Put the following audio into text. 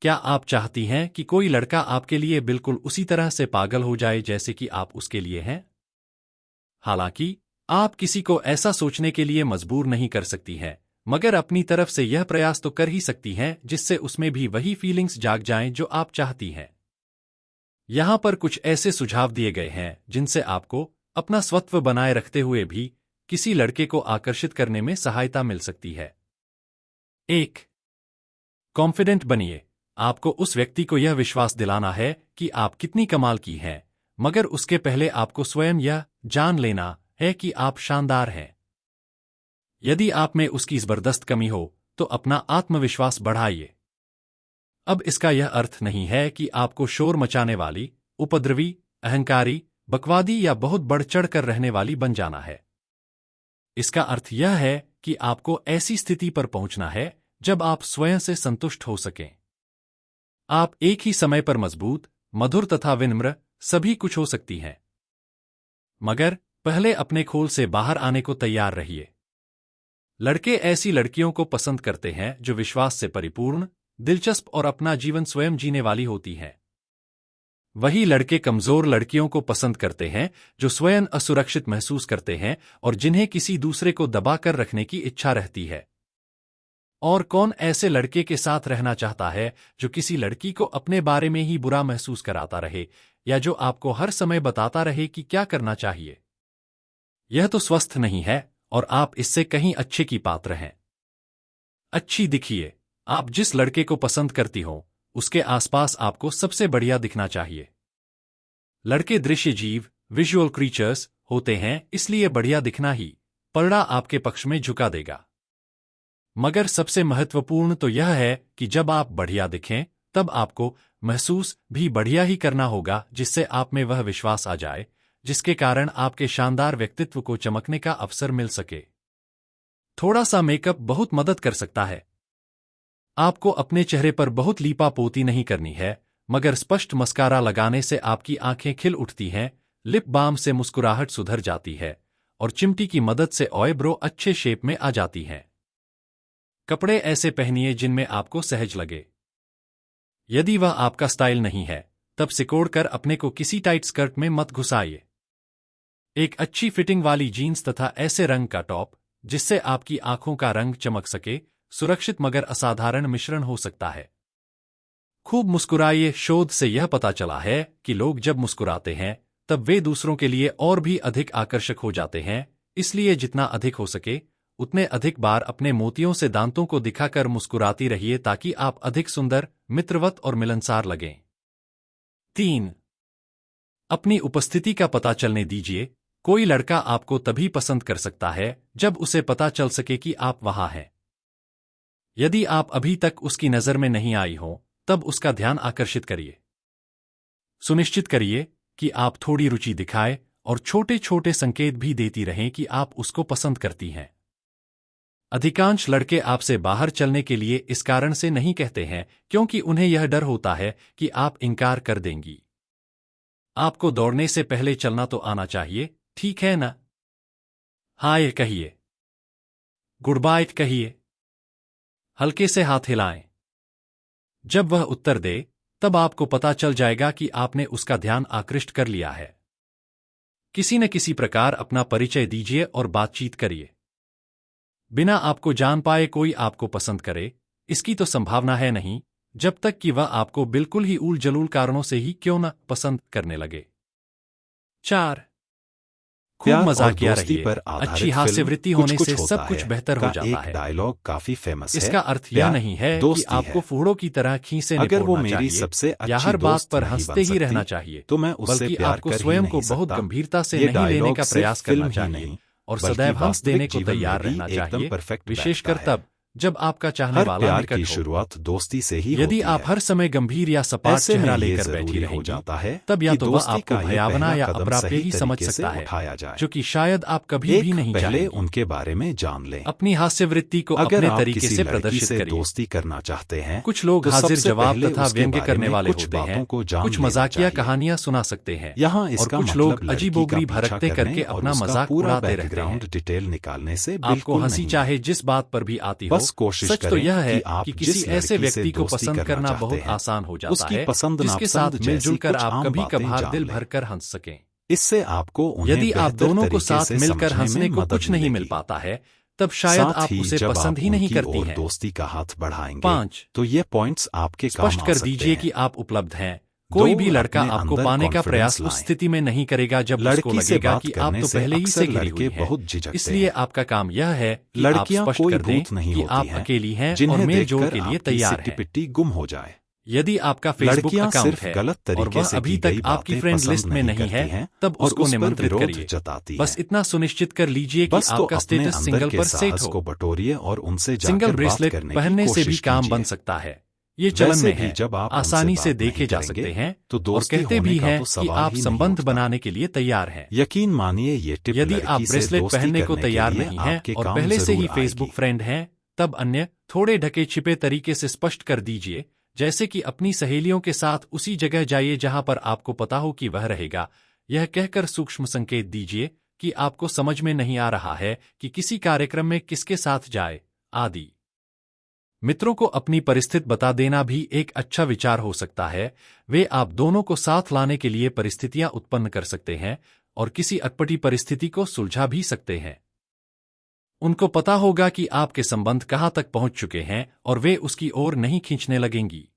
क्या आप चाहती हैं कि कोई लड़का आपके लिए बिल्कुल उसी तरह से पागल हो जाए जैसे कि आप उसके लिए हैं? हालांकि आप किसी को ऐसा सोचने के लिए मजबूर नहीं कर सकती हैं, मगर अपनी तरफ से यह प्रयास तो कर ही सकती हैं जिससे उसमें भी वही फीलिंग्स जाग जाएं जो आप चाहती हैं। यहां पर कुछ ऐसे सुझाव दिए गए हैं जिनसे आपको अपना स्वत्व बनाए रखते हुए भी किसी लड़के को आकर्षित करने में सहायता मिल सकती है। 1. कॉन्फिडेंट बनिए। आपको उस व्यक्ति को यह विश्वास दिलाना है कि आप कितनी कमाल की हैं, मगर उसके पहले आपको स्वयं यह जान लेना है कि आप शानदार हैं। यदि आप में उसकी जबरदस्त कमी हो तो अपना आत्मविश्वास बढ़ाइए। अब इसका यह अर्थ नहीं है कि आपको शोर मचाने वाली, उपद्रवी, अहंकारी, बकवादी या बहुत बढ़ चढ़कर रहने वाली बन जाना है। इसका अर्थ यह है कि आपको ऐसी स्थिति पर पहुंचना है जब आप स्वयं से संतुष्ट हो सकें। आप एक ही समय पर मजबूत, मधुर तथा विनम्र सभी कुछ हो सकती हैं, मगर पहले अपने खोल से बाहर आने को तैयार रहिए। लड़के ऐसी लड़कियों को पसंद करते हैं जो विश्वास से परिपूर्ण, दिलचस्प और अपना जीवन स्वयं जीने वाली होती हैं। वही लड़के कमजोर लड़कियों को पसंद करते हैं जो स्वयं असुरक्षित महसूस करते हैं और जिन्हें किसी दूसरे को दबाकर रखने की इच्छा रहती है। और कौन ऐसे लड़के के साथ रहना चाहता है जो किसी लड़की को अपने बारे में ही बुरा महसूस कराता रहे या जो आपको हर समय बताता रहे कि क्या करना चाहिए? यह तो स्वस्थ नहीं है और आप इससे कहीं अच्छे की पात्र हैं। अच्छी दिखिए। आप जिस लड़के को पसंद करती हो उसके आसपास आपको सबसे बढ़िया दिखना चाहिए। लड़के दृश्य जीव, विजुअल क्रीचर्स होते हैं, इसलिए बढ़िया दिखना ही पलड़ा आपके पक्ष में झुका देगा। मगर सबसे महत्वपूर्ण तो यह है कि जब आप बढ़िया दिखें तब आपको महसूस भी बढ़िया ही करना होगा, जिससे आप में वह विश्वास आ जाए जिसके कारण आपके शानदार व्यक्तित्व को चमकने का अवसर मिल सके। थोड़ा सा मेकअप बहुत मदद कर सकता है। आपको अपने चेहरे पर बहुत लीपापोती नहीं करनी है, मगर स्पष्ट मस्कारा लगाने से आपकी आंखें खिल उठती हैं, लिप बाम से मुस्कुराहट सुधर जाती है और चिमटी की मदद से ऑयब्रो अच्छे शेप में आ जाती हैं। कपड़े ऐसे पहनिए जिनमें आपको सहज लगे। यदि वह आपका स्टाइल नहीं है तब सिकोड़कर अपने को किसी टाइट स्कर्ट में मत घुसाइए। एक अच्छी फिटिंग वाली जीन्स तथा ऐसे रंग का टॉप जिससे आपकी आंखों का रंग चमक सके, सुरक्षित मगर असाधारण मिश्रण हो सकता है। खूब मुस्कुराइए। शोध से यह पता चला है कि लोग जब मुस्कुराते हैं तब वे दूसरों के लिए और भी अधिक आकर्षक हो जाते हैं, इसलिए जितना अधिक हो सके उतने अधिक बार अपने मोतियों से दांतों को दिखाकर मुस्कुराती रहिए ताकि आप अधिक सुंदर, मित्रवत और मिलनसार लगें। 3. अपनी उपस्थिति का पता चलने दीजिए। कोई लड़का आपको तभी पसंद कर सकता है जब उसे पता चल सके कि आप वहां हैं। यदि आप अभी तक उसकी नजर में नहीं आई हो तब उसका ध्यान आकर्षित करिए। सुनिश्चित करिए कि आप थोड़ी रुचि दिखाएं और छोटे छोटे संकेत भी देती रहें कि आप उसको पसंद करती हैं। अधिकांश लड़के आपसे बाहर चलने के लिए इस कारण से नहीं कहते हैं क्योंकि उन्हें यह डर होता है कि आप इनकार कर देंगी। आपको दौड़ने से पहले चलना तो आना चाहिए, ठीक है ना? हाय कहिए, गुड बाय कहिए, हल्के से हाथ हिलाएं। जब वह उत्तर दे तब आपको पता चल जाएगा कि आपने उसका ध्यान आकृष्ट कर लिया है। किसी न किसी प्रकार अपना परिचय दीजिए और बातचीत करिए। बिना आपको जान पाए कोई आपको पसंद करे, इसकी तो संभावना है नहीं, जब तक कि वह आपको बिल्कुल ही ऊल जलूल कारणों से ही क्यों न पसंद करने लगे। 4. खूब मजाकिया रहिए। अच्छी हास्यवृत्ति होने से सब कुछ बेहतर हो जाता है। डायलॉग काफी फेमस है। इसका अर्थ यह नहीं है कि आपको फूड़ों की तरह खींचे अगर वो निपोड़ना मेरी चाहिए सबसे अच्छी या हर बात दोस्त पर नहीं हंसते बन ही रहना सकती, चाहिए, तो मैं उससे बल्कि प्यार आपको कर ही स्वयं नहीं को बहुत सकता। गंभीरता से ये नहीं लेने डायलॉग का सिर्फ प्रयास करना फिल्म ही चाहिए नहीं, और बल्कि सदैव हंस वास्तविक देने को जीवन में तैयार भी रहना एकदम चाहिए, परफेक्ट विशेषकर बैठता है। तब जब आपका चाहने हर वाला प्यार निकट की हो। शुरुआत दोस्ती से ही यदि होती आप है। हर समय गंभीर या सपाट ऐसे में चेहरा ये लेकर बैठी जरूरी हो रहेंगी, जाता है तब या कि तो वह दोस्ती आपको का ये भयावना पहला या कदम अप्राप्य सही ही समझ तरीके से सकता है, उठाया जाए, जो कि शायद आप कभी भी एक नहीं पहले चाहेंगी। उनके बारे में जान लें। अपनी हास्यवृत्ति को अगर अपने आप तरीके किसी से लड़की प्रदर्शित से करिए। दोस्ती करना चाहते हैं कुछ लोग तो हाजिर सबसे जवाब पहले तथा उसके व्यंग्य बारे करने में वाले कुछ होते हैं, बातों को जान कुछ लेना मजाकिया चाहिए। कहानियां सुना सकते हैं यहाँ और इसका कुछ मतलब लोग लड़की अजीबोगरीब का पीछा हरकतें करने करके और अपना उसका मजाक पूरा उड़ाते रहते हैं। बैकग्राउंड डिटेल निकालने से आपको बिल्कुल हंसी नहीं। चाहे जिस बात पर भी आती हो, बस बस कोशिश सच तो करें यह है कि आप कि जिस किसी ऐसे लड़की से व्यक्ति को दोस्ती पसंद करना करना चाहते बहुत हैं, आसान हो जाता उसकी है, पसंद जिसके साथ नापसंद जैसी मिलजुल कर कुछ आप आम कभी बातें कभार जान दिल लें। भरकर हंस सकें। इससे आपको उन्हें यदि आप बेहतर दोनों को तरीके साथ से मिलकर समझने हंसने में को मदद कुछ नहीं मिल मिलेगी। पाता है, तब शायद साथ आप ही उसे जब पसंद आप ही नहीं उनकी करती ओर हैं। दोस्ती का हाथ बढ़ाएंगे 5. तो ये पॉइंट्स आपके काम स्पष्ट आ कर सकते दीजिए हैं। कि आप उपलब्ध हैं। कोई भी लड़का अपने आपको अंदर पाने का कॉन्फिडेंस प्रयास उस लाएं। स्थिति में नहीं करेगा जब उसको लड़की से लगेगा बात कि आप करने तो से पहले ही से अक्सर घिरी लड़के हुई हैं। बहुत झिझकते इसलिए हैं। आपका काम यह है कि आप लड़कियां स्पष्ट कोई कर दें भूत नहीं कि होती आप हैं अकेली हैं और जिन्हें मेल जोल देखकर के लिए आपकी तैयार सिट्टी हैं। पिट्टी गुम हो जाए। यदि आपका फेसबुक लड़कियां अकाउंट सिर्फ है गलत और तरीके वह से अभी की तक गई आपकी बातें फ्रेंड पसंद लिस्ट में नहीं नहीं है, करती हैं तब और उसको उस पर निमंत्रित विरोध करिए। जताती बस हैं। इतना सुनिश्चित कर लीजिए कि बस तो आपका अपने स्टेटस अंदर सिंगल के पर सेट साहस हो। को बटोरिए और उनसे सिंगल जाकर बात ब्रेसलेट करने की पहनने से भी कोशिश काम बन कीजिए। सकता है। ये चलन वैसे में भी है, जब आप उनसे आसानी से बात नहीं देखे जा करेंगे सकते हैं तो और दोस्ती कहते होने भी का हैं तो कि सवाल आप ही नहीं संबंध उठता। बनाने के लिए तैयार हैं। यकीन मानिए ये टिप यदि लड़की आप से ब्रेसलेट दोस्ती पहनने को करने के तैयार लिए नहीं हैं आपके और काम पहले से जरूर ही फेसबुक आएगी। फ्रेंड हैं, तब अन्य थोड़े ढके छिपे तरीके से स्पष्ट कर दीजिए, जैसे कि अपनी सहेलियों के साथ उसी जगह जाइए जहां पर आपको पता हो कि वह रहेगा। यह कहकर सूक्ष्म संकेत दीजिए कि आपको समझ में नहीं आ रहा है कि किसी कार्यक्रम में किसके साथ जाए, आदि। मित्रों को अपनी परिस्थिति बता देना भी एक अच्छा विचार हो सकता है। वे आप दोनों को साथ लाने के लिए परिस्थितियां उत्पन्न कर सकते हैं और किसी अटपटी परिस्थिति को सुलझा भी सकते हैं। उनको पता होगा कि आपके संबंध कहां तक पहुंच चुके हैं और वे उसकी ओर नहीं खींचने लगेंगी।